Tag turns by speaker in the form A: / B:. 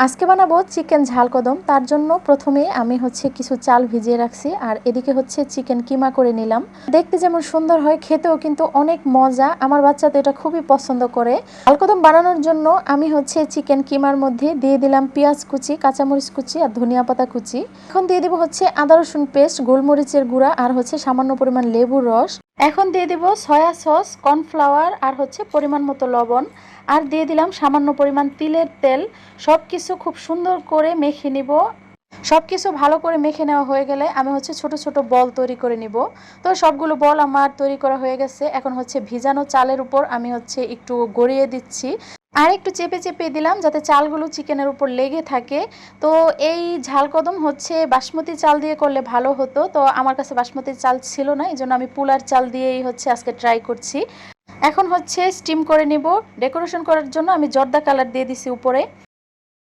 A: আজকে বানাবো চিকেন ঝাল কদম। তার জন্য প্রথমে আমি কিছু চাল ভিজিয়ে রাখছি, আর এদিকে চিকেন কিমা করে নিলাম। দেখতে যেমন সুন্দর হয়, খেতেও কিন্তু অনেক মজা। আমার বাচ্চা তো এটা খুবই পছন্দ করে। ঝাল কদম বানানোর জন্য আমি চিকেন কিমার মধ্যে দিয়ে দিলাম পেঁয়াজ কুচি, কাঁচামরিচ কুচি আর ধনিয়া পাতা কুচি। এখন দিয়ে দিব আদা রসুন পেস্ট, গোলমরিচের গুঁড়া আর সামান্য পরিমাণ লেবুর রস। এখন দিয়ে দিব সয়া সস, কর্নফ্লাওয়ার আর পরিমাণ মতো লবণ। আর দিয়ে দিলাম সামান্য পরিমাণ তিলের তেল। সব কিছু খুব সুন্দর করে মেখে নিব। সব কিছু ভালো করে মেখে নেওয়া হয়ে গেলে আমি ছোট ছোট বল তৈরি করে নিব। তো সবগুলো বল আমার তৈরি করা হয়ে গেছে। এখন ভিজানো চালের উপর আমি একটু গড়িয়ে দিচ্ছি, আর একটু চেপে চেপে দিলাম যাতে চালগুলো চিকেনের উপর লেগে থাকে। তো এই ঝাল কদম বাসমতি চাল দিয়ে করলে ভালো হতো, তো আমার কাছে বাসমতি চাল ছিল না, এই জন্য আমি পুলার চাল দিয়েই আজকে ট্রাই করছি। এখন স্টিম করে নিব। ডেকোরেশন করার জন্য আমি জর্দা কালার দিয়ে দিছি উপরে।